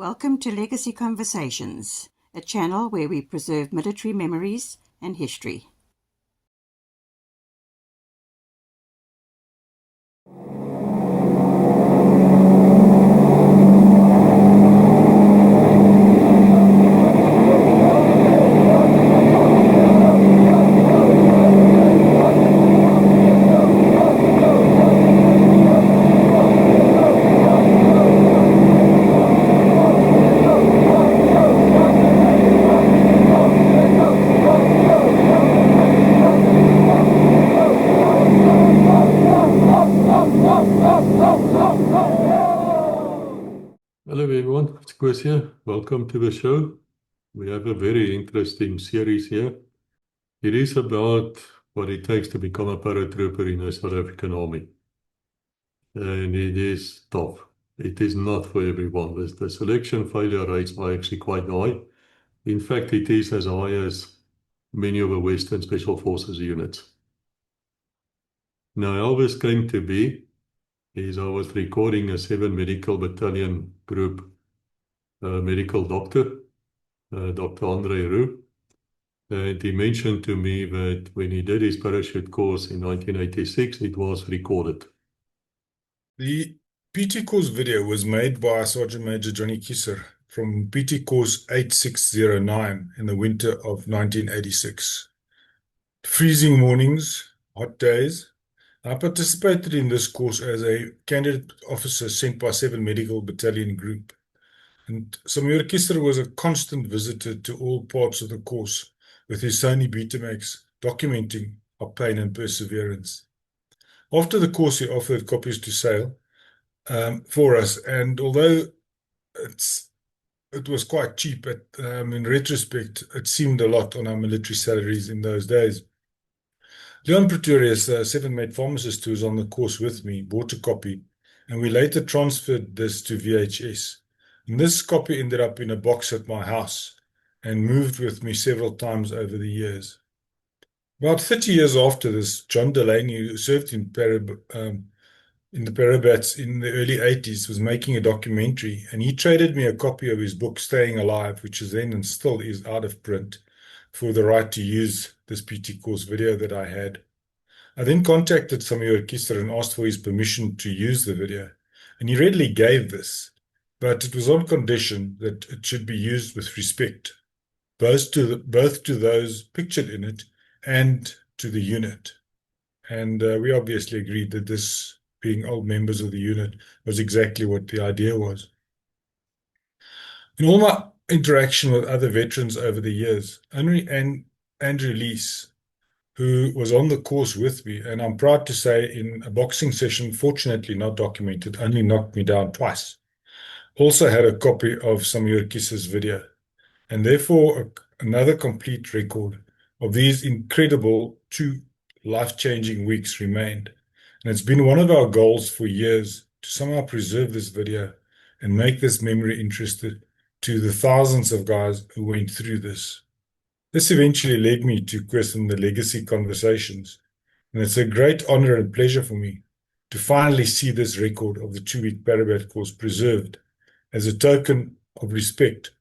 Welcome to Legacy Conversations, a channel where we preserve military memories and history. Hello everyone, it's Koos here. Welcome to the show. We have a very interesting series here. It is about what it takes to become a paratrooper in the South African Army. And it is tough. It is not for everyone. The selection failure rates are actually quite high. In fact, it is as high as many of the Western Special Forces units. Now, how this came to be is I was recording a 7 Medical Battalion group medical doctor, Dr Andre Roux, and he mentioned to me that when he did his parachute course in 1986, it was recorded. The PT course video was made by Sergeant Major Johnny Kisser from PT course 8609 in the winter of 1986. Freezing mornings, hot days. I participated in this course as a candidate officer sent by 7 Medical Battalion Group. And Major Kisser was a constant visitor to all parts of the course with his Sony Betamax documenting our pain and perseverance. After the course, he offered copies to sale for us, and although it was quite cheap, in retrospect, it seemed a lot on our military salaries in those days. Leon Pretorius, 7-mate pharmacist who was on the course with me, bought a copy, and we later transferred this to VHS. And this copy ended up in a box at my house and moved with me several times over the years. About 30 years after this, John Delaney, who served in the Parabats in the early 80s, was making a documentary, and he traded me a copy of his book, Staying Alive, which is then and still is out of print, for the right to use this PT course video that I had. I then contacted Major Kisser and asked for his permission to use the video, and he readily gave this, but it was on condition that it should be used with respect, both to those pictured in it and to the unit. And we obviously agreed that this, being old members of the unit, was exactly what the idea was. In all my interaction with other veterans over the years, Andrew Lees, who was on the course with me, and I'm proud to say in a boxing session, fortunately not documented, only knocked me down twice, also had a copy of Major Kisser's video, and therefore another complete record of these incredible 2 life-changing weeks remained. And it's been one of our goals for years to somehow preserve this video and make this memory interesting to the thousands of guys who went through this. This eventually led me to question the Legacy Conversations, and it's a great honor and pleasure for me to finally see this record of the 2-week Parabat course preserved as a token of respect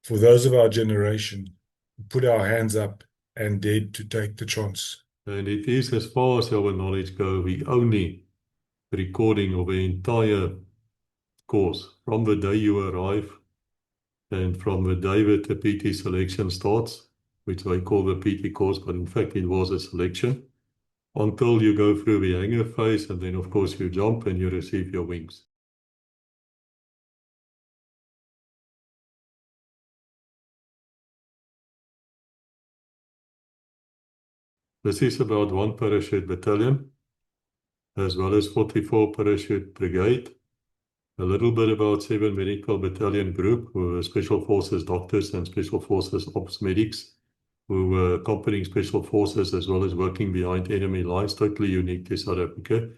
for those of our generation who put our hands up and dared to take the chance. And it is, as far as our knowledge goes, the only recording of the entire course from the day you arrive and from the day that the PT selection starts, which I call the PT course, but in fact it was a selection, until you go through the hangar phase, and then of course you jump and you receive your wings. This is about 1 parachute battalion, as well as 44 parachute brigade, a little bit about 7 Medical Battalion Group, who were Special Forces doctors and Special Forces ops medics, who were accompanying Special Forces as well as working behind enemy lines, totally unique to South Africa.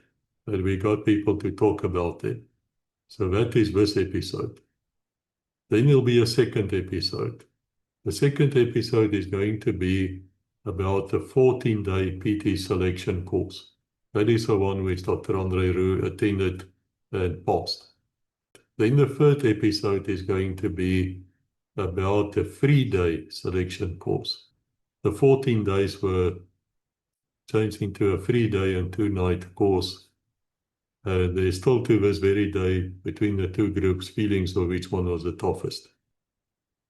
But we got people to talk about it. So that is this episode. Then there'll be a second episode. The second episode is going to be about the 14-day PT selection course. That is the one which Dr. Andre Roux attended and passed. Then the third episode is going to be about the 3-day selection course. The 14 days were changed into a 3-day and 2-night course. There's still to this very day between the two groups feelings of which one was the toughest.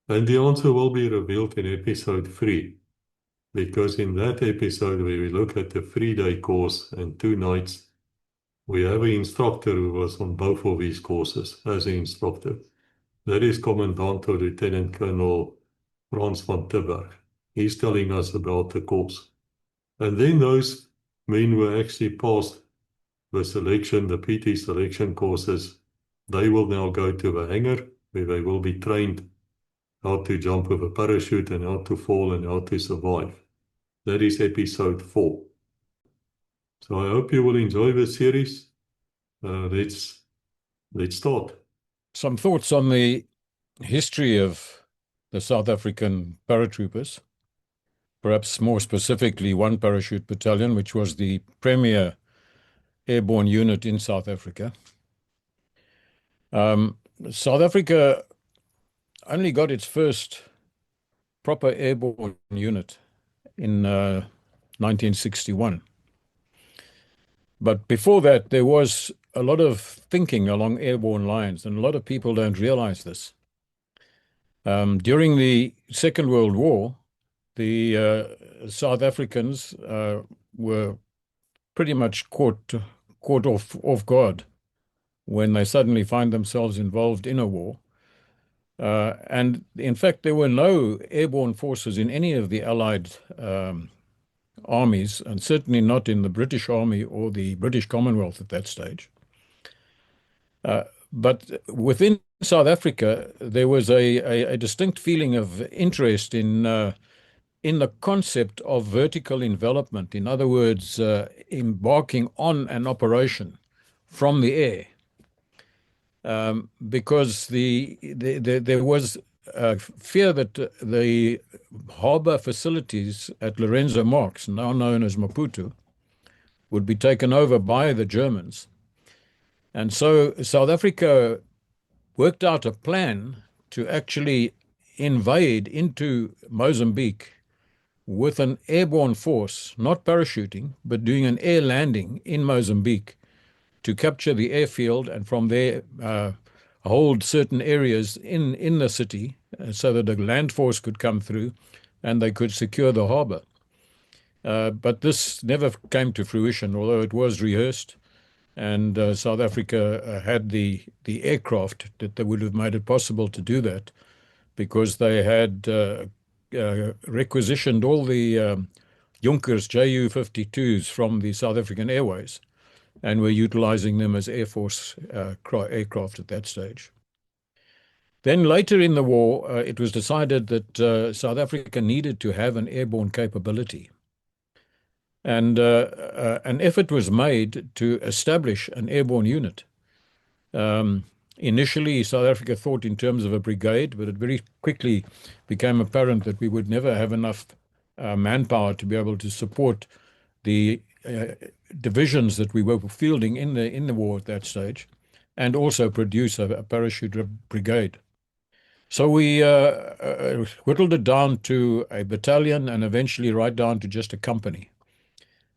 And the answer will be revealed in episode 3, because in that episode where we look at the 3-day course and 2 nights, we have an instructor who was on both of these courses as an instructor. That is Commandant or Lieutenant Colonel Frans van Tubbergh. He's telling us about the course. And then those men were actually passed the selection, the PT selection courses. They will now go to the hangar where they will be trained how to jump with a parachute and how to fall and how to survive. That is episode 4. So I hope you will enjoy the series. Let's start. Some thoughts on the history of the South African paratroopers, perhaps more specifically one parachute battalion, which was the premier airborne unit in South Africa. South Africa only got its first proper airborne unit in 1961. But before that, there was a lot of thinking along airborne lines, and a lot of people don't realize this. During the Second World War, the South Africans were pretty much caught off guard when they suddenly find themselves involved in a war. And in fact, there were no airborne forces in any of the Allied armies, and certainly not in the British Army or the British Commonwealth at that stage. But within South Africa, there was a distinct feeling of interest in the concept of vertical envelopment. In other words, embarking on an operation from the air. Because there was fear that the harbor facilities at Lorenzo Marques, now known as Maputo, would be taken over by the Germans. And so South Africa worked out a plan to actually invade into Mozambique with an airborne force, not parachuting, but doing an air landing in Mozambique to capture the airfield and from there hold certain areas in the city so that a land force could come through and they could secure the harbor. But this never came to fruition, although it was rehearsed. And South Africa had the aircraft that would have made it possible to do that, because they had requisitioned all the Junkers Ju-52s from the South African Airways, and were utilizing them as Air Force aircraft at that stage. Then later in the war, it was decided that South Africa needed to have an airborne capability. And an effort was made to establish an airborne unit. Initially, South Africa thought in terms of a brigade, but it very quickly became apparent that we would never have enough manpower to be able to support the divisions that we were fielding in the war at that stage, and also produce a parachute brigade. So we whittled it down to a battalion and eventually right down to just a company.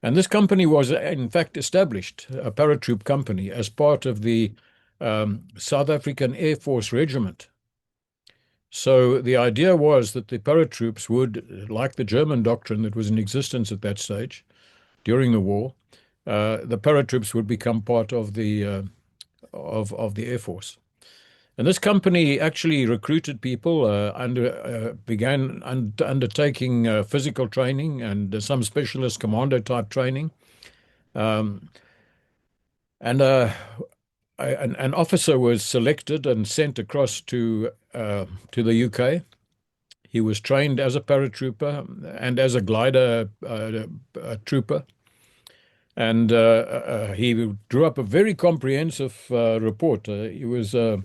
And this company was, in fact, established, a paratroop company, as part of the South African Air Force Regiment. So the idea was that the paratroops would, like the German doctrine that was in existence at that stage during the war, the paratroops would become part of the Air Force. And this company actually recruited people, began undertaking physical training and some specialist commando type training. And an officer was selected and sent across to the UK. He was trained as a paratrooper and as a glider trooper. And he drew up a very comprehensive report. He was a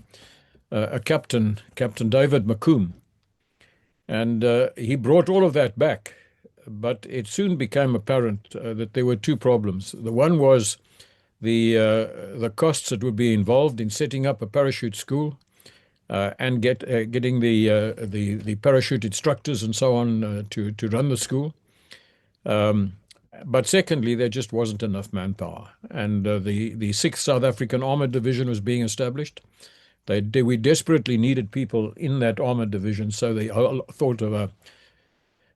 Captain David McComb. And he brought all of that back. But it soon became apparent that there were two problems. The one was the costs that would be involved in setting up a parachute school and getting the parachute instructors and so on to run the school. But secondly, there just wasn't enough manpower, and the 6th South African Armoured Division was being established. We desperately needed people in that armoured division, so the thought of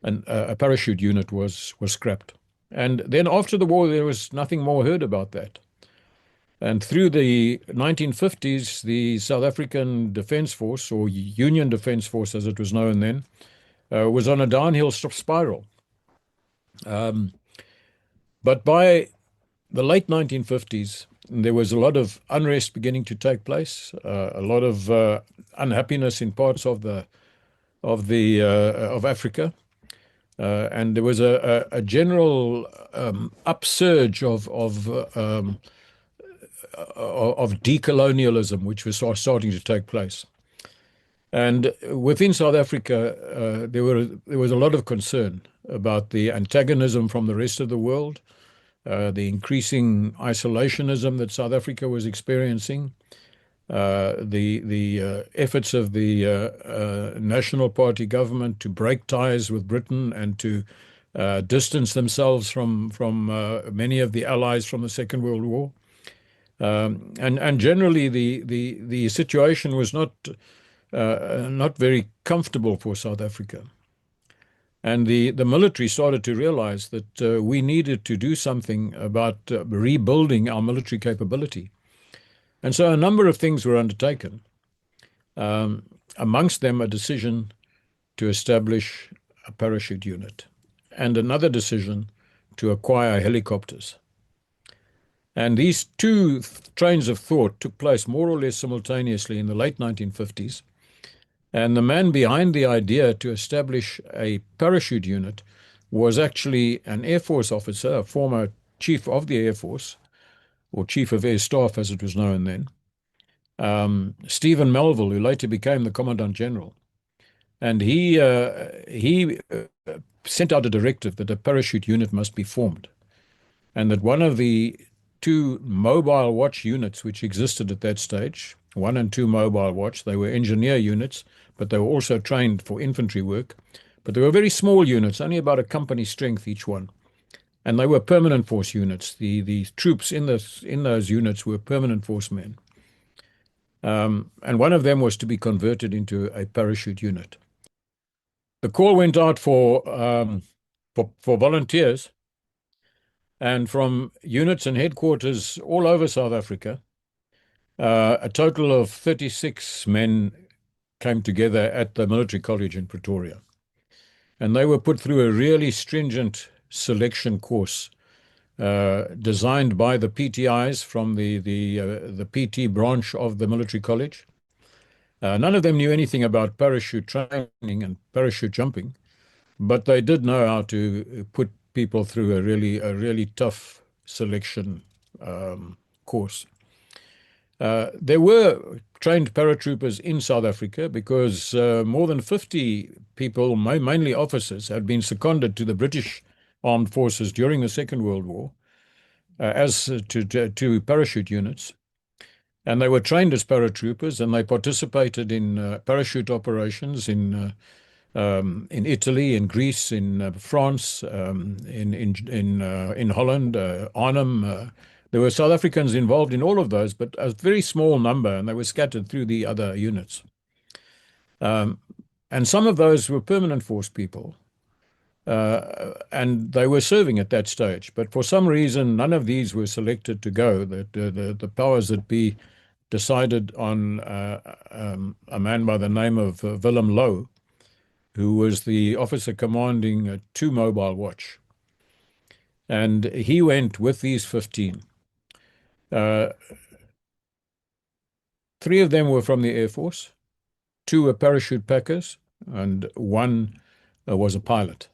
a parachute unit was scrapped. And then after the war, there was nothing more heard about that. And through the 1950s, the South African Defence Force, or Union Defence Force as it was known then, was on a downhill spiral. But by the late 1950s, there was a lot of unrest beginning to take place, a lot of unhappiness in parts of Africa, and there was a general upsurge of decolonialism, which was starting to take place. And within South Africa, there was a lot of concern about the antagonism from the rest of the world, the increasing isolationism that South Africa was experiencing, the efforts of the National Party government to break ties with Britain and to distance themselves from many of the allies from the Second World War. And generally, the situation was not very comfortable for South Africa. And the military started to realize that we needed to do something about rebuilding our military capability. And so a number of things were undertaken, amongst them a decision to establish a parachute unit and another decision to acquire helicopters. And these two trains of thought took place more or less simultaneously in the late 1950s. And the man behind the idea to establish a parachute unit was actually an Air Force officer, a former chief of the Air Force, or Chief of Air Staff as it was known then, Stephen Melville, who later became the Commandant General. And he sent out a directive that a parachute unit must be formed, and that one of the two mobile watch units which existed at that stage, 1 and 2 mobile watch, they were engineer units, but they were also trained for infantry work. But they were very small units, only about a company strength each one. And they were permanent force units. The troops in those units were permanent force men. And one of them was to be converted into a parachute unit. The call went out for volunteers, and from units and headquarters all over South Africa, a total of 36 men came together at the military college in Pretoria. And they were put through a really stringent selection course designed by the PTIs from the PT branch of the military college. None of them knew anything about parachute training and parachute jumping, but they did know how to put people through a really tough selection course. There were trained paratroopers in South Africa because more than 50 people, mainly officers, had been seconded to the British Armed Forces during the Second World War as to parachute units. And they were trained as paratroopers, and they participated in parachute operations in Italy, in Greece, in France, in Holland, Arnhem. There were South Africans involved in all of those, but a very small number, and they were scattered through the other units. And some of those were permanent force people, and they were serving at that stage. But for some reason, none of these were selected to go. The powers that be decided on a man by the name of Willem Low, who was the officer commanding a 2 mobile watch. And he went with these 15. 3 of them were from the Air Force, 2 were parachute packers, and 1 was a pilot,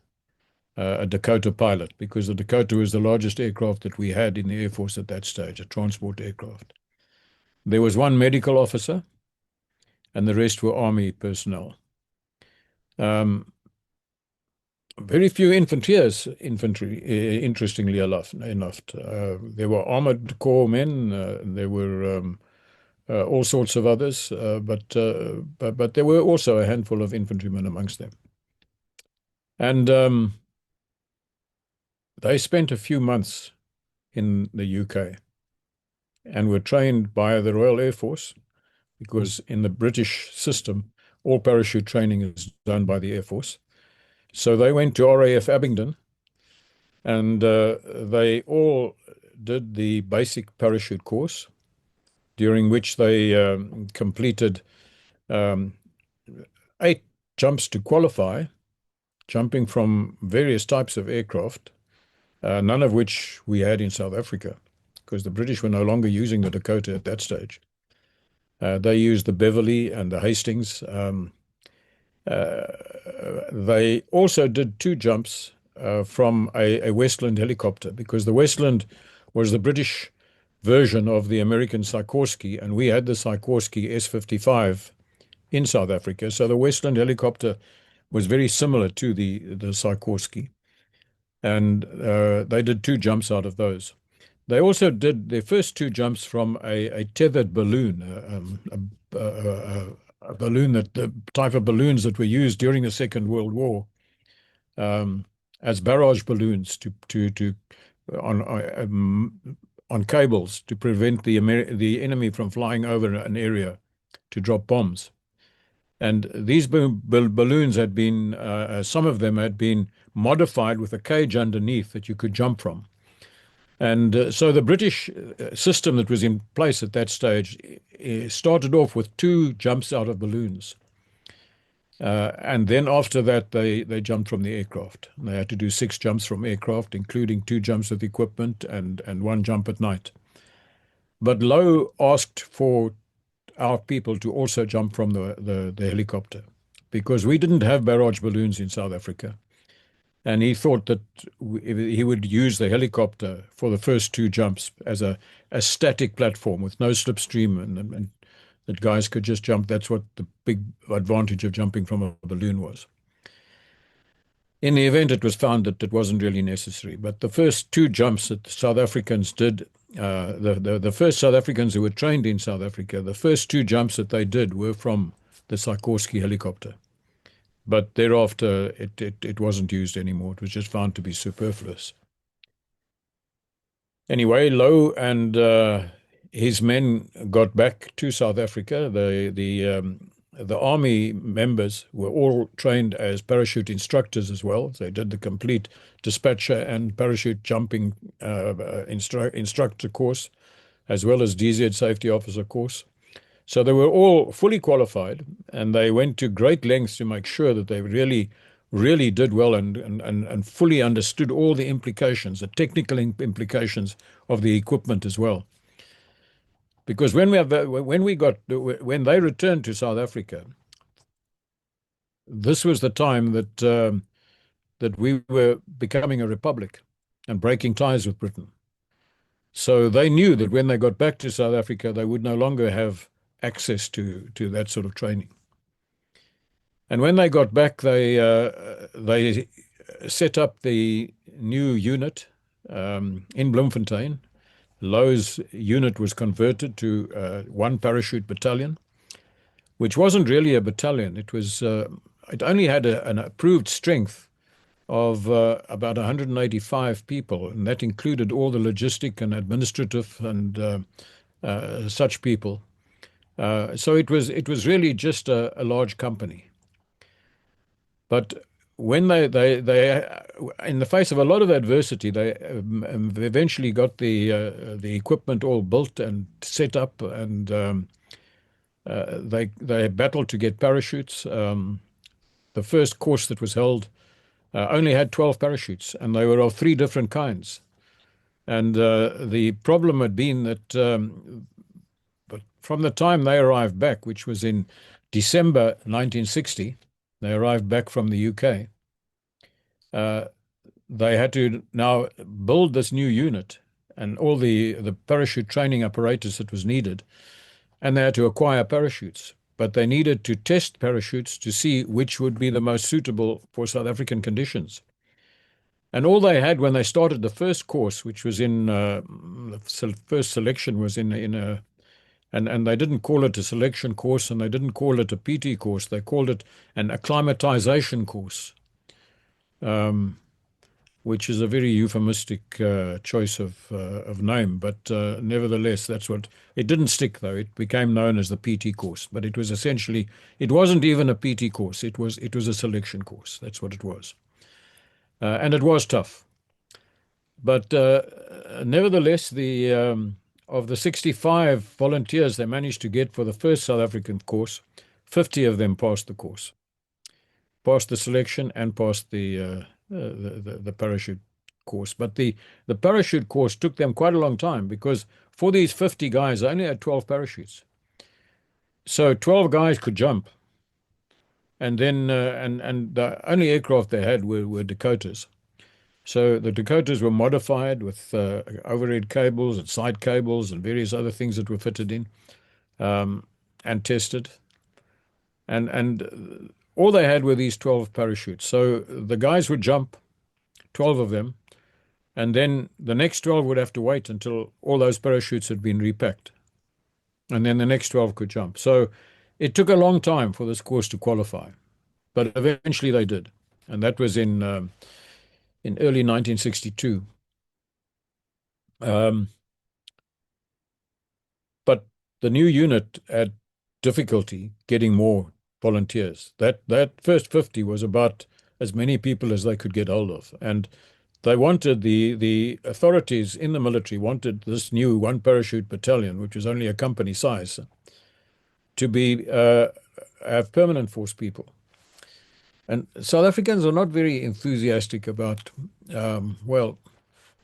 a Dakota pilot, because the Dakota was the largest aircraft that we had in the Air Force at that stage, a transport aircraft. There was 1 medical officer, and the rest were Army personnel. very few infantry, interestingly enough. There were armored corps men, there were all sorts of others, but there were also a handful of infantrymen amongst them. And they spent a few months in the UK and were trained by the Royal Air Force, because in the British system, all parachute training is done by the Air Force. So they went to RAF Abingdon, and they all did the basic parachute course, during which they completed 8 jumps to qualify, jumping from various types of aircraft, none of which we had in South Africa, because the British were no longer using the Dakota at that stage. They used the Beverly and the Hastings. They also did 2 jumps from a Westland helicopter, because the Westland was the British version of the American Sikorsky, and we had the Sikorsky S-55 in South Africa. So the Westland helicopter was very similar to the Sikorsky, and they did 2 jumps out of those. They also did their first 2 jumps from a tethered balloon, a balloon, that the type of balloons that were used during the Second World War as barrage balloons on cables to prevent the enemy from flying over an area to drop bombs. And these balloons had been, some of them had been modified with a cage underneath that you could jump from. And so the British system that was in place at that stage started off with 2 jumps out of balloons. And then after that, they jumped from the aircraft. They had to do 6 jumps from aircraft, including 2 jumps with equipment and 1 jump at night. But Lowe asked for our people to also jump from the helicopter, because we didn't have barrage balloons in South Africa. And he thought that he would use the helicopter for the first 2 jumps as a static platform with no slipstream, and that guys could just jump. That's what the big advantage of jumping from a balloon was. In the event, it was found that it wasn't really necessary. But the first 2 jumps that the South Africans did, the first South Africans who were trained in South Africa, the first 2 jumps that they did were from the Sikorsky helicopter. But thereafter, it wasn't used anymore. It was just found to be superfluous. Anyway, Lowe and his men got back to South Africa. The army members were all trained as parachute instructors as well. They did the complete dispatcher and parachute jumping instructor course, as well as DZ safety officer course. So they were all fully qualified, and they went to great lengths to make sure that they really, really did well and fully understood all the implications, the technical implications of the equipment as well. Because when they returned to South Africa, this was the time that we were becoming a republic and breaking ties with Britain. So they knew that when they got back to South Africa, they would no longer have access to that sort of training. And when they got back, they set up the new unit in Bloemfontein. Lowe's unit was converted to 1 parachute battalion, which wasn't really a battalion. It only had an approved strength of about 185 people, and that included all the logistic and administrative and such people. So it was really just a large company. But when they in the face of a lot of adversity, they eventually got the equipment all built and set up, and they battled to get parachutes. The first course that was held only had 12 parachutes, and they were of 3 different kinds. And the problem had been that but from the time they arrived back, which was in December 1960, they arrived back from the UK, they had to now build this new unit and all the parachute training apparatus that was needed, and they had to acquire parachutes. But they needed to test parachutes to see which would be the most suitable for South African conditions. And all they had when they started the first course, which was in the first selection was in a, and they didn't call it a selection course, and they didn't call it a PT course. They called it an acclimatization course, which is a very euphemistic choice of name. But nevertheless, that's what it didn't stick, though. It became known as the PT course, but it was essentially, it wasn't even a PT course. It was a selection course. That's what it was, and it was tough. But nevertheless, of the 65 volunteers they managed to get for the first South African course, 50 of them passed the course, passed the selection, and passed the parachute course. But the parachute course took them quite a long time, because for these 50 guys, they only had 12 parachutes. So 12 guys could jump. And then and the only aircraft they had were Dakotas. So the Dakotas were modified with overhead cables and side cables and various other things that were fitted in and tested. And all they had were these 12 parachutes. So the guys would jump, 12 of them, and then the next 12 would have to wait until all those parachutes had been repacked. And then the next 12 could jump. So it took a long time for this course to qualify, but eventually they did. And that was in early 1962. But the new unit had difficulty getting more volunteers. That first 50 was about as many people as they could get hold of. And they wanted, the authorities in the military wanted this new one parachute battalion, which was only a company size, to be have permanent force people. And South Africans are not very enthusiastic about, well,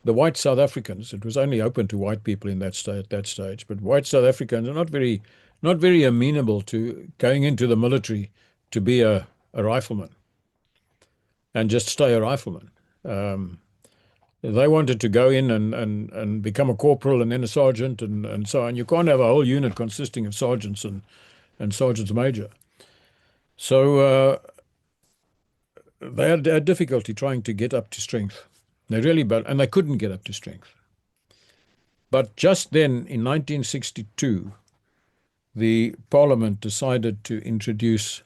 the white South Africans. It was only open to white people in that stage, but white South Africans are not very amenable to going into the military to be a rifleman and just stay a rifleman. They wanted to go in and become a corporal and then a sergeant and so on. You can't have a whole unit consisting of sergeants and sergeants major. So they had difficulty trying to get up to strength. They really, and they couldn't get up to strength. But just then, in 1962, the Parliament decided to introduce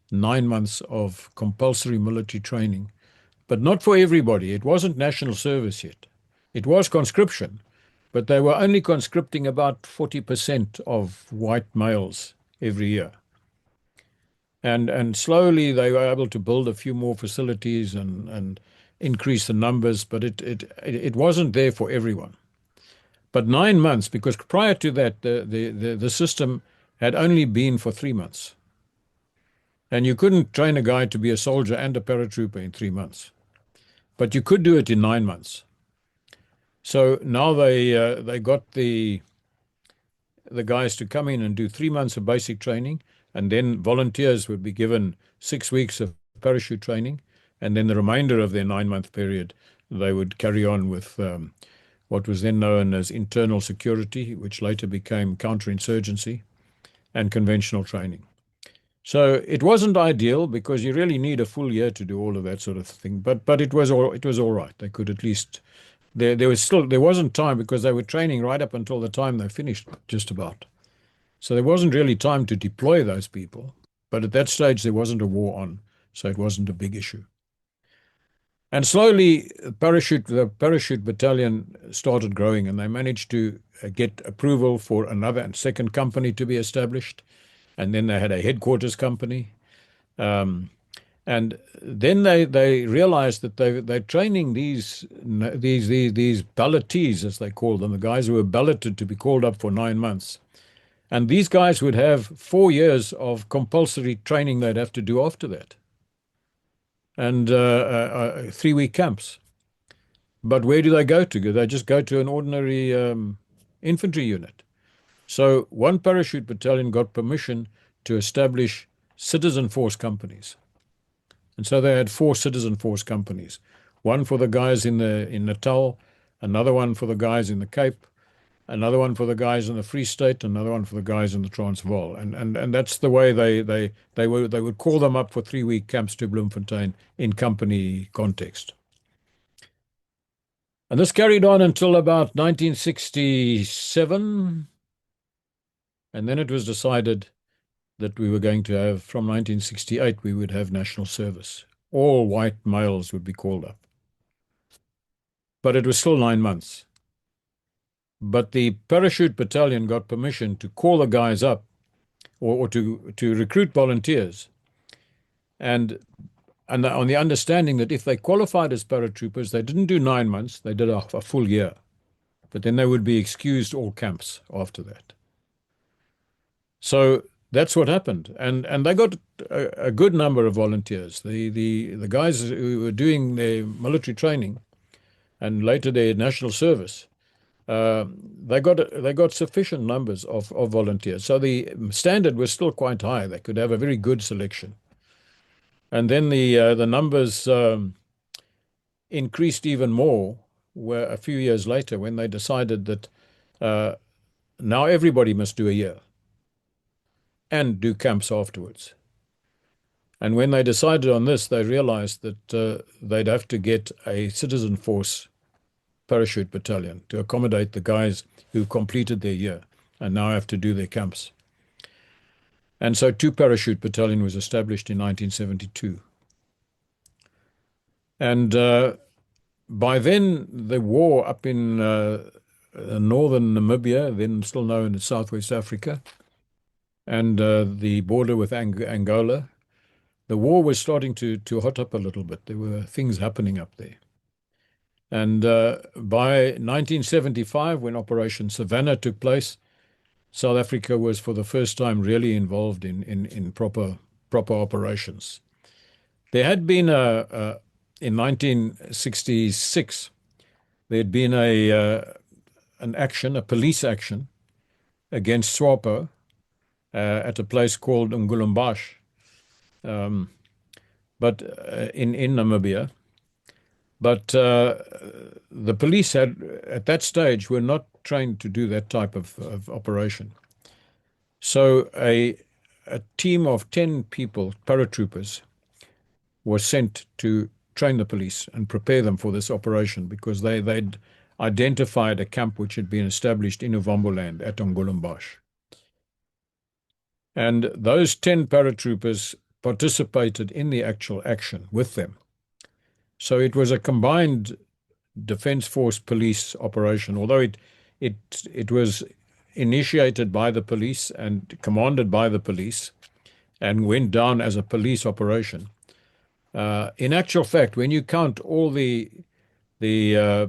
9 months of compulsory military training, but not for everybody. It wasn't national service yet. It was conscription, but they were only conscripting about 40% of white males every year. And slowly they were able to build a few more facilities and increase the numbers, but it wasn't there for everyone. But 9 months, because prior to that, the system had only been for 3 months. And you couldn't train a guy to be a soldier and a paratrooper in 3 months. But you could do it in 9 months. So now they got the guys to come in and do 3 months of basic training, and then volunteers would be given 6 weeks of parachute training, and then the remainder of their 9-month period, they would carry on with what was then known as internal security, which later became counterinsurgency, and conventional training. So it wasn't ideal, because you really need a full year to do all of that sort of thing. But it was all right. They could at least, there wasn't time, because they were training right up until the time they finished, just about. So there wasn't really time to deploy those people. But at that stage there wasn't a war on, so it wasn't a big issue. And slowly the parachute battalion started growing, and they managed to get approval for another and second company to be established. And then they had a headquarters company. And then they realized that they're training these ballotees, as they call them, the guys who were balloted to be called up for 9 months. And these guys would have 4 years of compulsory training they'd have to do after that. And 3-week camps. But where do they go to? They just go to an ordinary infantry unit. So one parachute battalion got permission to establish citizen force companies. And so they had 4 citizen force companies. One for the guys in Natal, another one for the guys in the Cape, another one for the guys in the Free State, another one for the guys in the Transvaal. And that's the way they would call them up for 3-week camps to Bloemfontein in company context. And this carried on until about 1967. And then it was decided that we were going to have, from 1968, we would have national service. All white males would be called up. But it was still 9 months. But the parachute battalion got permission to call the guys up or to recruit volunteers. And on the understanding that if they qualified as paratroopers, they didn't do 9 months, they did a full year. But then they would be excused all camps after that. So that's what happened. And they got a good number of volunteers. The guys who were doing their military training and later their national service, they got sufficient numbers of volunteers. So the standard was still quite high. They could have a very good selection. And then the numbers increased even more a few years later when they decided that now everybody must do a year and do camps afterwards. And when they decided on this, they realized that they'd have to get a citizen force parachute battalion to accommodate the guys who completed their year and now have to do their camps. And so 2 Parachute Battalion was established in 1972. And by then, the war up in northern Namibia, then still known as Southwest Africa, and the border with Angola, the war was starting to hot up a little bit. There were things happening up there. And by 1975, when Operation Savannah took place, South Africa was for the first time really involved in proper operations. There had been in 1966, there had been a police action against SWAPO at a place called Ngulumbash, but in Namibia. But the police at that stage were not trained to do that type of operation. So a team of 10 people, paratroopers, was sent to train the police and prepare them for this operation because they'd identified a camp which had been established in Uvamboland at Ngulumbash. And those 10 paratroopers participated in the actual action with them. So it was a combined Defence Force police operation, although it was initiated by the police and commanded by the police and went down as a police operation. In actual fact, when you count all the air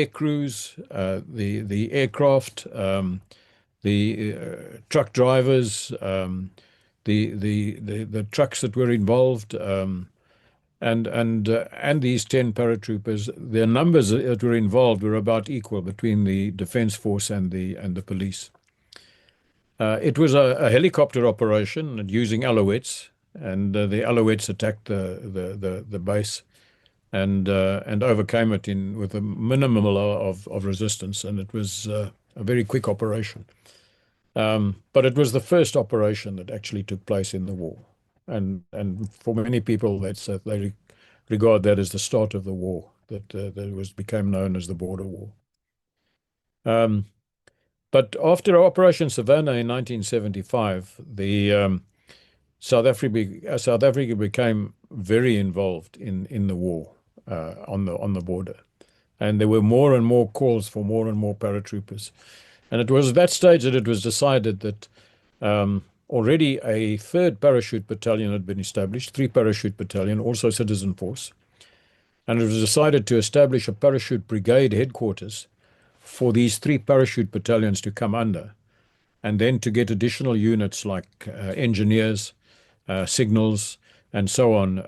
crews, the aircraft, the truck drivers, the trucks that were involved, and these 10 paratroopers, their numbers that were involved were about equal between the Defence Force and the police. It was a helicopter operation using Alouettes, and the Alouettes attacked the base and overcame it with a minimum of resistance, and it was a very quick operation. But it was the first operation that actually took place in the war. And for many people, they regard that as the start of the war, that became known as the Border War. But after Operation Savannah in 1975, South Africa became very involved in the war on the border, and there were more and more calls for more and more paratroopers. And it was at that stage that it was decided that already a 3rd Parachute Battalion had been established, 3 Parachute Battalion, also citizen force. And it was decided to establish a Parachute Brigade headquarters for these 3 Parachute Battalions to come under, and then to get additional units like engineers, signals, and so on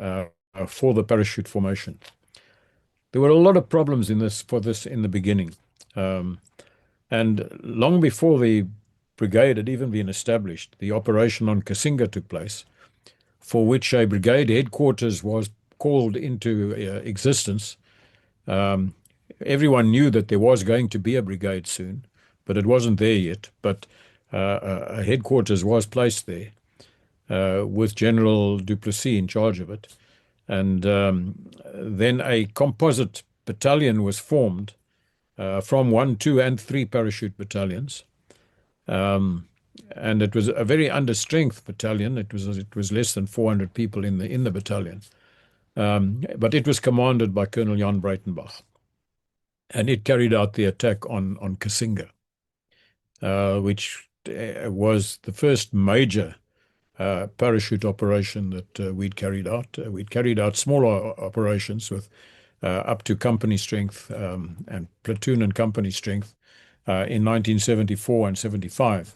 for the parachute formation. There were a lot of problems in the beginning. And long before the brigade had even been established, the operation on Kasinga took place, for which a brigade headquarters was called into existence. Everyone knew that there was going to be a brigade soon, but it wasn't there yet. But a headquarters was placed there with General Du Plessis in charge of it. And then a composite battalion was formed from 1, 2, and 3 parachute battalions. And it was a very under-strength battalion. It was less than 400 people in the battalion. But it was commanded by Colonel Jan Breitenbach. And it carried out the attack on Kasinga, which was the first major parachute operation that we'd carried out. We'd carried out smaller operations with up to company strength and platoon and company strength in 1974 and 75.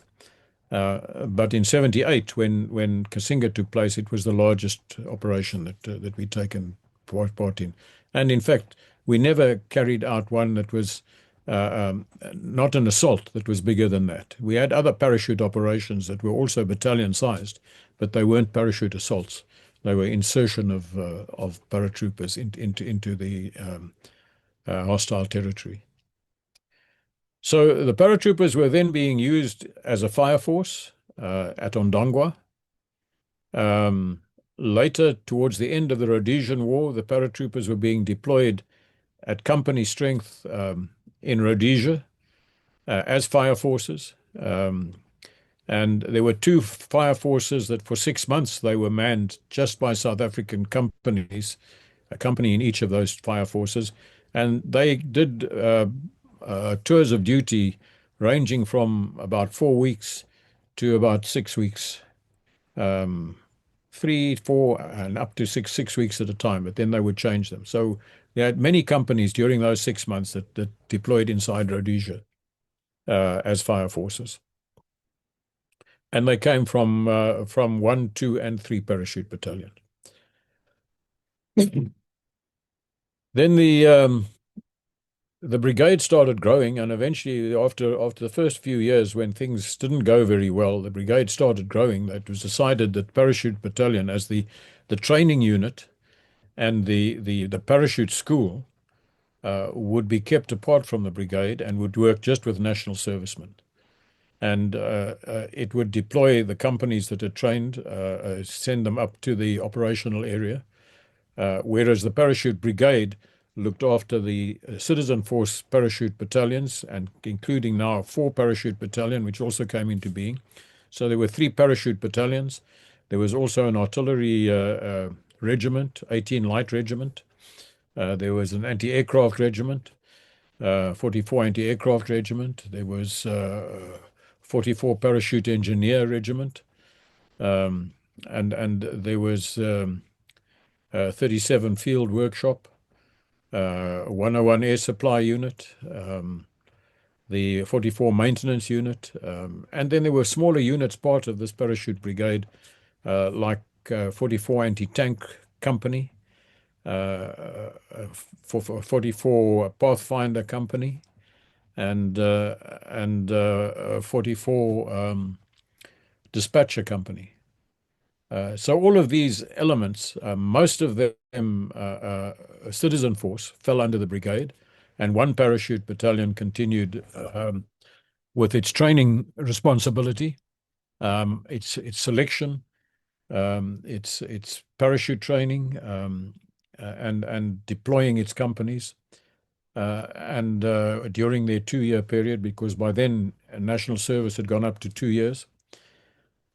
But in 78, when Kasinga took place, it was the largest operation that we'd taken part in. And in fact, we never carried out one that was not an assault that was bigger than that. We had other parachute operations that were also battalion-sized, but they weren't parachute assaults. They were insertion of paratroopers into the hostile territory. So the paratroopers were then being used as a fire force at Ondangwa. Later, towards the end of the Rhodesian War, the paratroopers were being deployed at company strength in Rhodesia as fire forces. And there were 2 fire forces that for 6 months they were manned just by South African companies, a company in each of those fire forces. And they did tours of duty ranging from about 4 weeks to about 6 weeks, 3, 4, and up to 6 weeks at a time, but then they would change them. So they had many companies during those 6 months that deployed inside Rhodesia as fire forces. And they came from 1, 2, and 3 parachute battalions. Then the brigade started growing, and eventually, after the first few years, when things didn't go very well, the brigade started growing. It was decided that parachute battalion, as the training unit and the parachute school, would be kept apart from the brigade and would work just with national servicemen. And it would deploy the companies that are trained, send them up to the operational area, whereas the parachute brigade looked after the citizen force parachute battalions, and including now 4 parachute battalion, which also came into being. So there were 3 parachute battalions. There was also an artillery regiment, 18 Light Regiment. There was an anti-aircraft regiment, 44 anti-aircraft regiment. There was 44 parachute engineer regiment, and there was 37 field workshop, 101 air supply unit, the 44 maintenance unit, and then there were smaller units part of this parachute brigade, like 44 anti-tank company, 44 Pathfinder company, and 44 dispatcher company. So all of these elements, most of them citizen force, fell under the brigade, and 1 parachute battalion continued with its training responsibility, its selection, its parachute training, and deploying its companies. And during their 2-year period, because by then national service had gone up to 2 years,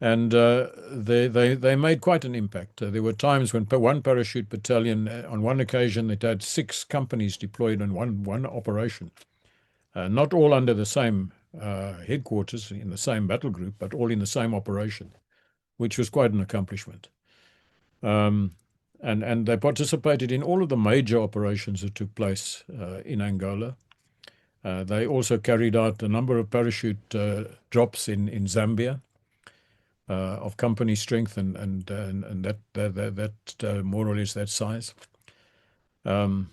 and they made quite an impact. There were times when 1 parachute battalion, on one occasion, it had 6 companies deployed in one operation, not all under the same headquarters in the same battle group, but all in the same operation, which was quite an accomplishment. And they participated in all of the major operations that took place in Angola. They also carried out a number of parachute drops in Zambia of company strength and that more or less that size. Then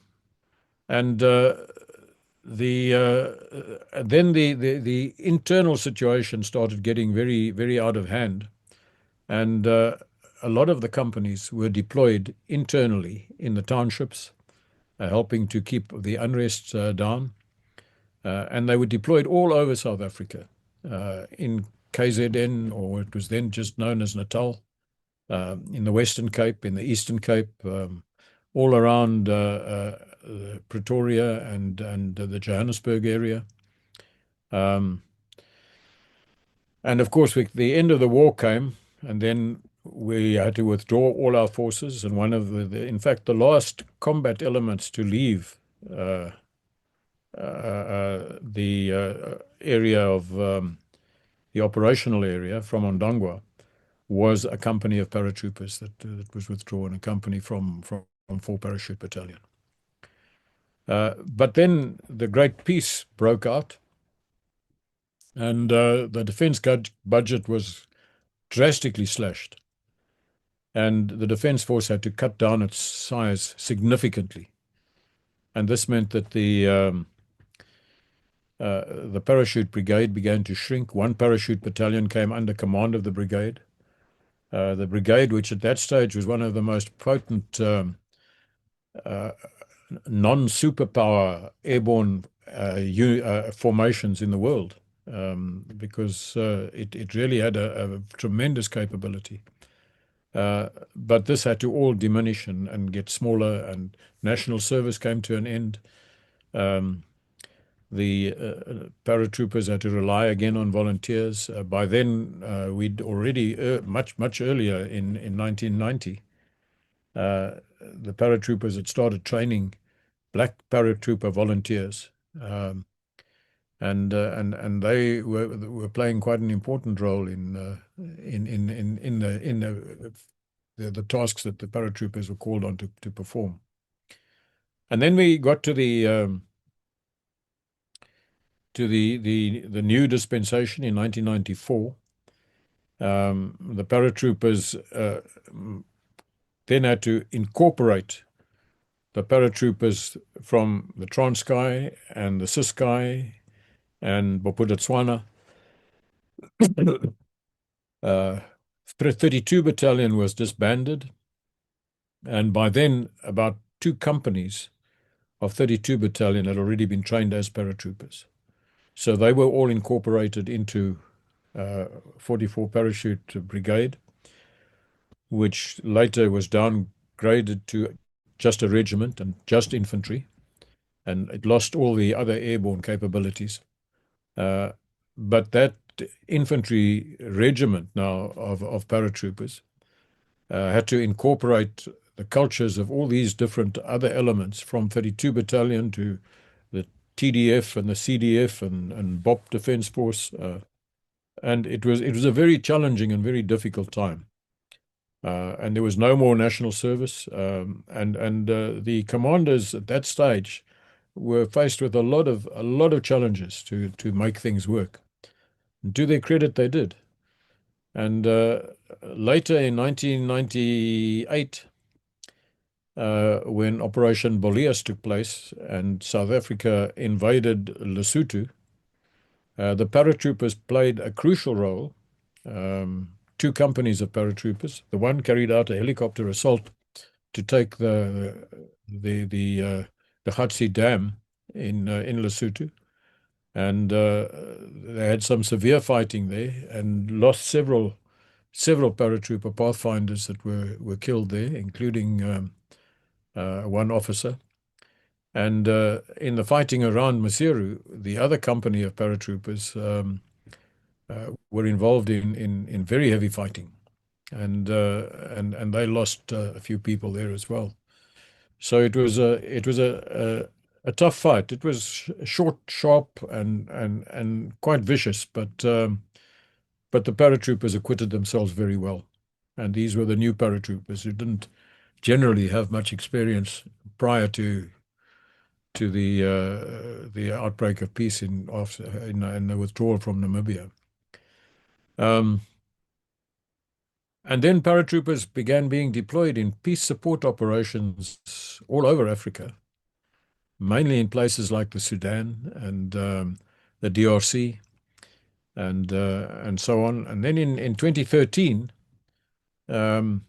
the internal situation started getting very, very out of hand, and a lot of the companies were deployed internally in the townships, helping to keep the unrest down. And they were deployed all over South Africa, in KZN, or it was then just known as Natal, in the Western Cape, in the Eastern Cape, all around Pretoria and the Johannesburg area. And of course, the end of the war came, and then we had to withdraw all our forces. And one of in fact, the last combat elements to leave the area of the operational area from Ondangwa was a company of paratroopers that was withdrawn, a company from 4 Parachute Battalion. But then the Great Peace broke out, and the defence budget was drastically slashed, and the Defence Force had to cut down its size significantly. And this meant that the Parachute Brigade began to shrink. 1 Parachute Battalion came under command of the brigade. The brigade, which at that stage was one of the most potent non-superpower airborne formations in the world, because it really had a tremendous capability. But this had to all diminish and get smaller, and national service came to an end. The paratroopers had to rely again on volunteers. By then, we'd already, much earlier in 1990, the paratroopers had started training black paratrooper volunteers, and they were playing quite an important role in the tasks that the paratroopers were called on to perform. And then we got to the new dispensation in 1994. The paratroopers then had to incorporate the paratroopers from the Transkei and the Ciskei and Bophuthatswana. 32 Battalion was disbanded, and by then about 2 companies of 32 Battalion had already been trained as paratroopers. So they were all incorporated into 44 Parachute Brigade, which later was downgraded to just a regiment and just infantry, and it lost all the other airborne capabilities. But that infantry regiment now of paratroopers had to incorporate the cultures of all these different other elements, from 32 Battalion to the TDF and the CDF and BOP Defence Force, and it was a very challenging and very difficult time. And there was no more national service, and the commanders at that stage were faced with a lot of challenges to make things work. And to their credit, they did. And later in 1998, when Operation Boleas took place and South Africa invaded Lesotho, the paratroopers played a crucial role. 2 companies of paratroopers. The one carried out a helicopter assault to take the Gatsi Dam in Lesotho, and they had some severe fighting there and lost several paratrooper pathfinders that were killed there, including 1 officer. And in the fighting around Maseru, the other company of paratroopers were involved in very heavy fighting, and they lost a few people there as well. So it was a tough fight. It was short, sharp, and quite vicious, but the paratroopers acquitted themselves very well. And these were the new paratroopers who didn't generally have much experience prior to the outbreak of peace in the withdrawal from Namibia. And then paratroopers began being deployed in peace support operations all over Africa, mainly in places like the Sudan and the DRC and so on. And then in 2013, the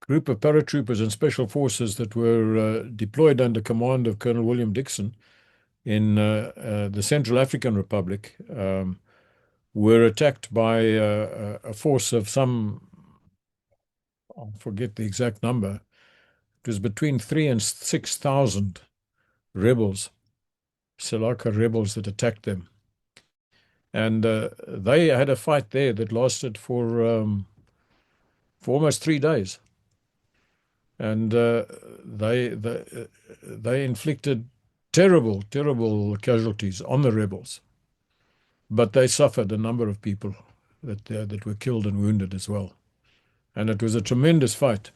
group of paratroopers and special forces that were deployed under command of Colonel William Dixon in the Central African Republic were attacked by a force of some, I forget the exact number. It was between 3,000 and 6,000 rebels, Salaka rebels that attacked them. And they had a fight there that lasted for almost 3 days. And they inflicted terrible, terrible casualties on the rebels. But they suffered a number of people that were killed and wounded as well. And it was a tremendous fight.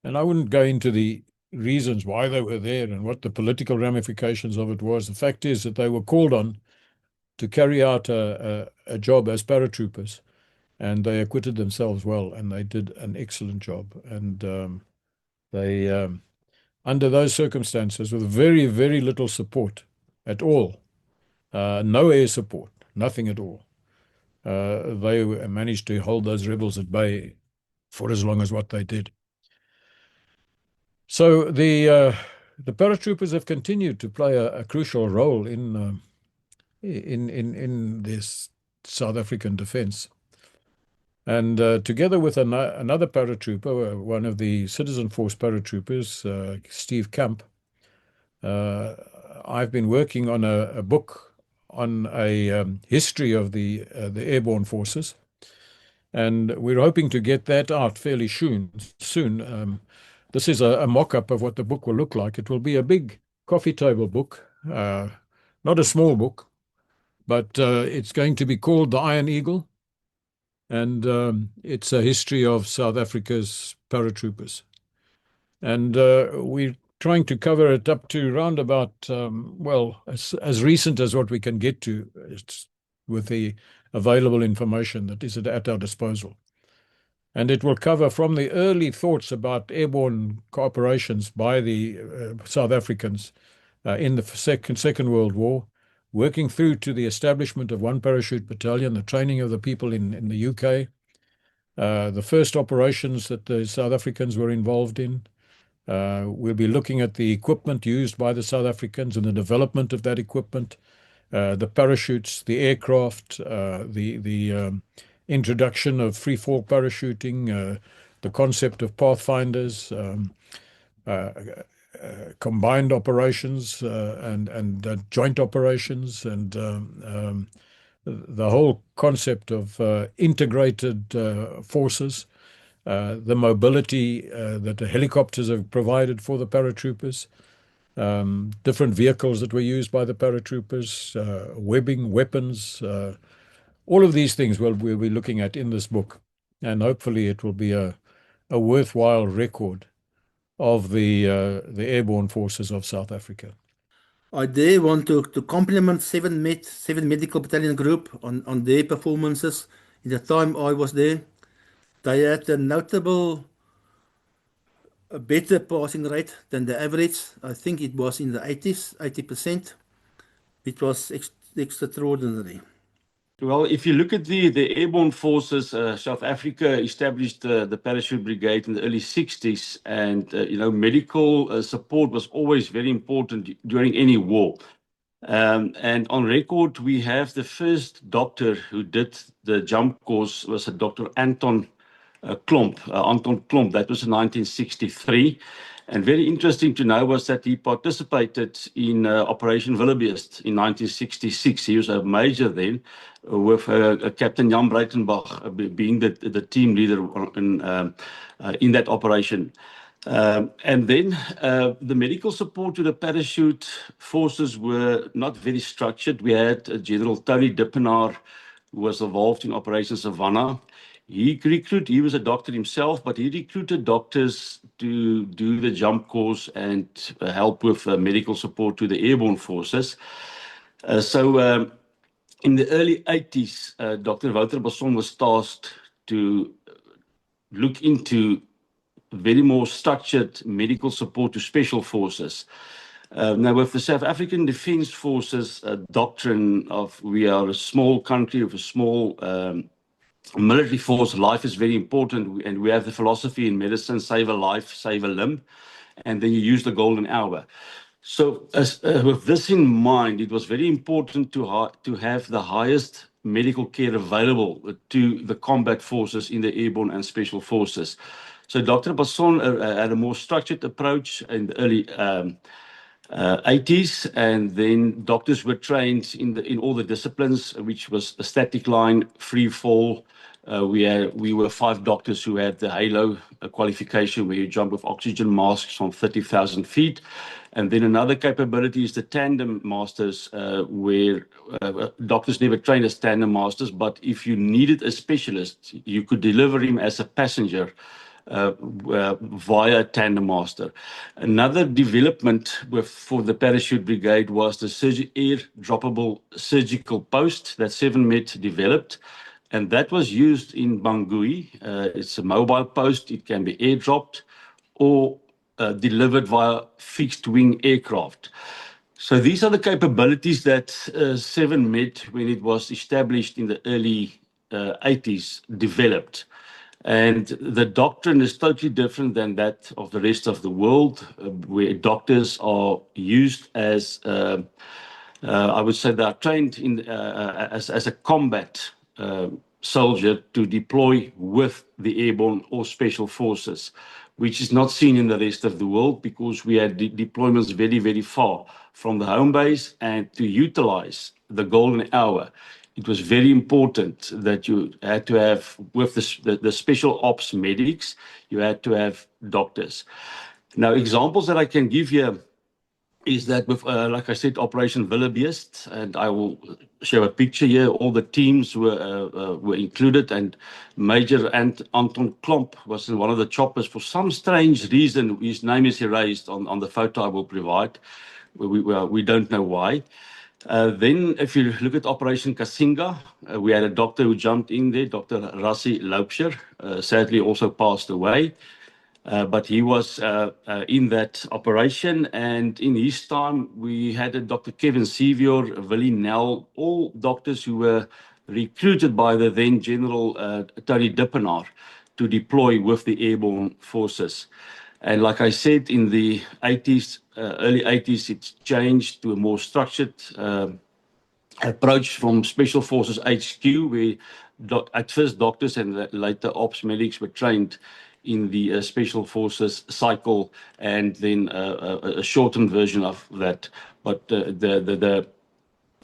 And I wouldn't go into the reasons why they were there and what the political ramifications of it was. The fact is that they were called on to carry out a job as paratroopers, and they acquitted themselves well, and they did an excellent job. And they, under those circumstances, with very, very little support at all, no air support, nothing at all, they managed to hold those rebels at bay for as long as what they did. So the paratroopers have continued to play a crucial role in this South African defence. And together with another paratrooper, one of the citizen force paratroopers, Steve Camp, I've been working on a book on a history of the airborne forces, and we're hoping to get that out fairly soon. This is a mock-up of what the book will look like. It will be a big coffee table book, not a small book, but it's going to be called The Iron Eagle, and it's a history of South Africa's paratroopers. And we're trying to cover it up to round about, as recent as what we can get to with the available information that is at our disposal. And it will cover from the early thoughts about airborne cooperations by the South Africans in the Second World War, working through to the establishment of one parachute battalion, the training of the people in the UK, the first operations that the South Africans were involved in. We'll be looking at the equipment used by the South Africans and the development of that equipment, the parachutes, the aircraft, the introduction of free-fall parachuting, the concept of pathfinders, combined operations and joint operations, and the whole concept of integrated forces, the mobility that the helicopters have provided for the paratroopers, different vehicles that were used by the paratroopers, webbing, weapons, all of these things we'll be looking at in this book, and hopefully it will be a worthwhile record of the airborne forces of South Africa. I dare want to compliment 7 Medical Battalion Group on their performances in the time I was there. They had a notable better passing rate than the average. I think it was in the 80%. It was extraordinary. Well, if you look at the airborne forces, South Africa established the Parachute Brigade in the early 60s, and medical support was always very important during any war. And on record, we have the first doctor who did the jump course was a Dr. Anton Klomp. That was in 1963. And very interesting to know was that he participated in Operation Wildebeest in 1966. He was a major then, with Captain Jan Breitenbach being the team leader in that operation. And then the medical support to the parachute forces were not very structured. We had General Tony Dippenaar, who was involved in Operation Savannah. He was a doctor himself, but he recruited doctors to do the jump course and help with medical support to the airborne forces. So in the early 80s, Dr. Wouter Basson was tasked to look into very more structured medical support to special forces. Now, with the South African Defence Forces doctrine of we are a small country with a small military force, life is very important, and we have the philosophy in medicine, save a life, save a limb, and then you use the golden hour. So with this in mind, it was very important to have the highest medical care available to the combat forces in the airborne and special forces. So Dr. Basson had a more structured approach in the early 80s, and then doctors were trained in all the disciplines, which was a static line, free fall. We were 5 doctors who had the Halo qualification, where you jump with oxygen masks from 30,000 feet. And then another capability is the tandem masters, where doctors never trained as tandem masters, but if you needed a specialist, you could deliver him as a passenger via tandem master. Another development for the parachute brigade was the air droppable surgical post that 7Met developed, and that was used in Bangui. It's a mobile post. It can be airdropped or delivered via fixed wing aircraft. So these are the capabilities that 7Met, when it was established in the early 80s, developed. And the doctrine is totally different than that of the rest of the world, where doctors are used as, I would say, they are trained as a combat soldier to deploy with the airborne or special forces, which is not seen in the rest of the world, because we had deployments very, very far from the home base, and to utilize the golden hour, it was very important that you had to have, with the special ops medics, you had to have doctors. Now, examples that I can give you is that with, like I said, Operation Wildebeest, and I will show a picture here. All the teams were included, and Major Anton Klomp was in one of the choppers. For some strange reason, his name is erased on the photo I will provide. We don't know why. Then, if you look at Operation Kasinga, we had a doctor who jumped in there, Dr. Rassi Loubser, sadly also passed away. But he was in that operation, and in his time, we had a Dr. Kevin Sevior, Willie Nell, all doctors who were recruited by the then General Tony Dippenaar to deploy with the airborne forces. And like I said, in the 80s, early 80s, it changed to a more structured approach from Special Forces HQ, where at first doctors and later ops medics were trained in the Special Forces cycle, and then a shortened version of that. But the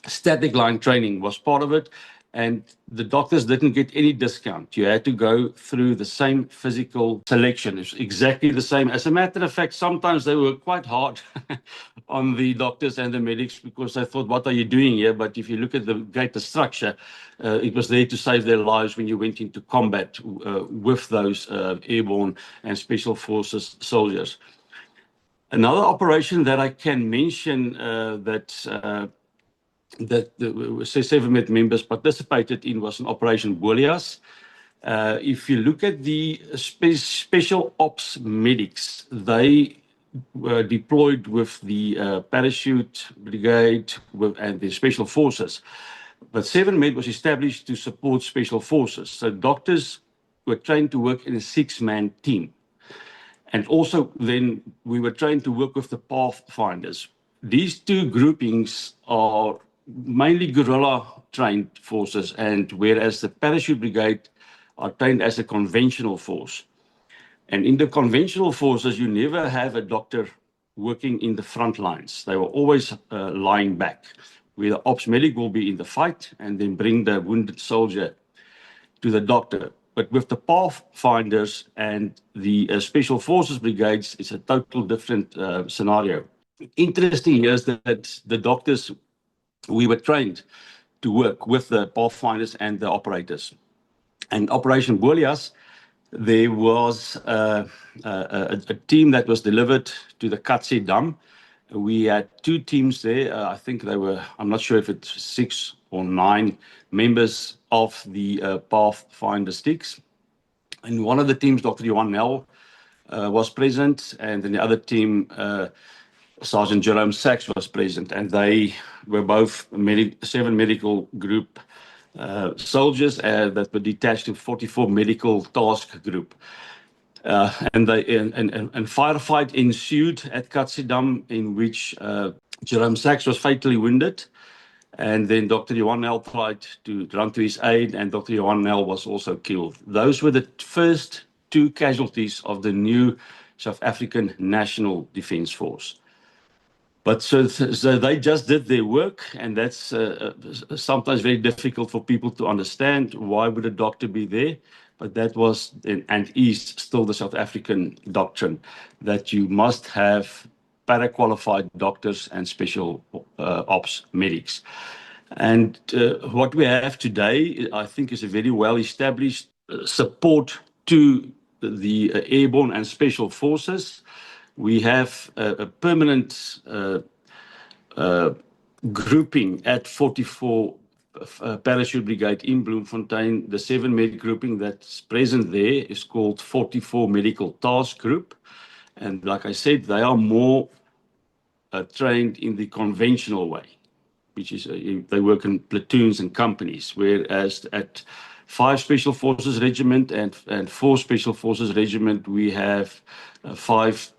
static line training was part of it, and the doctors didn't get any discount. You had to go through the same physical selection. It's exactly the same. As a matter of fact, sometimes they were quite hard on the doctors and the medics, because they thought, what are you doing here? But if you look at the greater structure, it was there to save their lives when you went into combat with those airborne and special forces soldiers. Another operation that I can mention that the 7Met members participated in was an Operation Boreas. If you look at the special ops medics, they were deployed with the parachute brigade and the special forces. But 7Met was established to support special forces. So doctors were trained to work in a 6-man team. And also then we were trained to work with the pathfinders. These two groupings are mainly guerrilla trained forces, and whereas the parachute brigade are trained as a conventional force. And in the conventional forces, you never have a doctor working in the front lines. They were always lying back, where the ops medic will be in the fight and then bring the wounded soldier to the doctor. But with the pathfinders and the special forces brigades, it's a total different scenario. Interesting is that the doctors, we were trained to work with the pathfinders and the operators. And Operation Boreas, there was a team that was delivered to the Katse Dam. We had 2 teams there. I think they were, I'm not sure if it's 6 or 9 members of the Pathfinder sticks. And one of the teams, Dr. Johan Nel, was present, and then the other team, Sergeant Jerome Sachs, was present, and they were both 7 medical group soldiers that were detached to 44 medical task group. And firefight ensued at Katse Dam, in which Jerome Sachs was fatally wounded, And then Dr. Johan Nel tried to run to his aid, and Dr. Johan Nel was also killed. Those were the first two casualties of the new South African National Defence Force. But so they just did their work, and that's sometimes very difficult for people to understand. Why would a doctor be there? But that was and is still the South African doctrine, that you must have para-qualified doctors and special ops medics. And what we have today, I think, is a very well-established support to the airborne and special forces. We have a permanent grouping at 44 Parachute Brigade in Bloemfontein. The 7-med grouping that's present there is called 44 Medical Task Group. And like I said, they are more trained in the conventional way, which is they work in platoons and companies, whereas at 5 Special Forces Regiment and 4 Special Forces Regiment, we have 5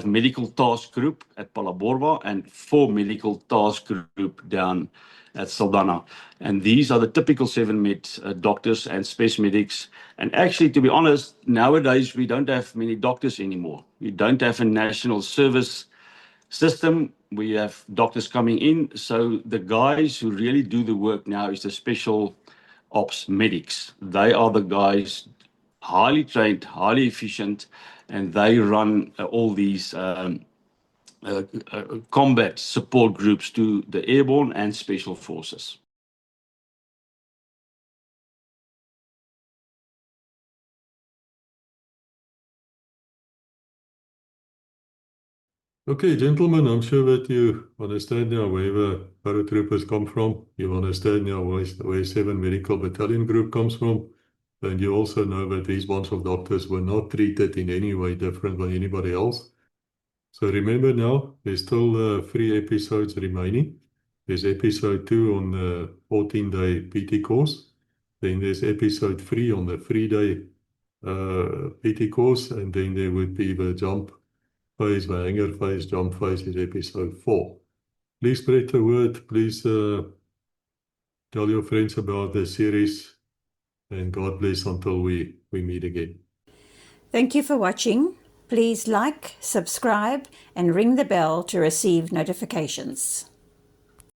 Medical Task Group at Palaborwa and 4 Medical Task Group down at Saldanha. And these are the typical 7-med doctors and space medics. And actually, to be honest, nowadays we don't have many doctors anymore. We don't have a national service system. We have doctors coming in. So the guys who really do the work now is the special ops medics. They are the guys highly trained, highly efficient, and they run all these combat support groups to the airborne and special forces. Okay, gentlemen, I'm sure that you understand now where the paratroopers come from. You understand now where 7 Medical Battalion Group comes from. And you also know that these bunch of doctors were not treated in any way different than anybody else. So remember now, there's still 3 episodes remaining. There's episode 2 on the 14-day PT course. Then there's episode 3 on the 3-day PT course. And then there would be the jump phase, the hanger phase, jump phase is episode 4. Please spread the word. Please tell your friends about the series. And God bless until we meet again. Thank you for watching. Please like, subscribe, and ring the bell to receive notifications.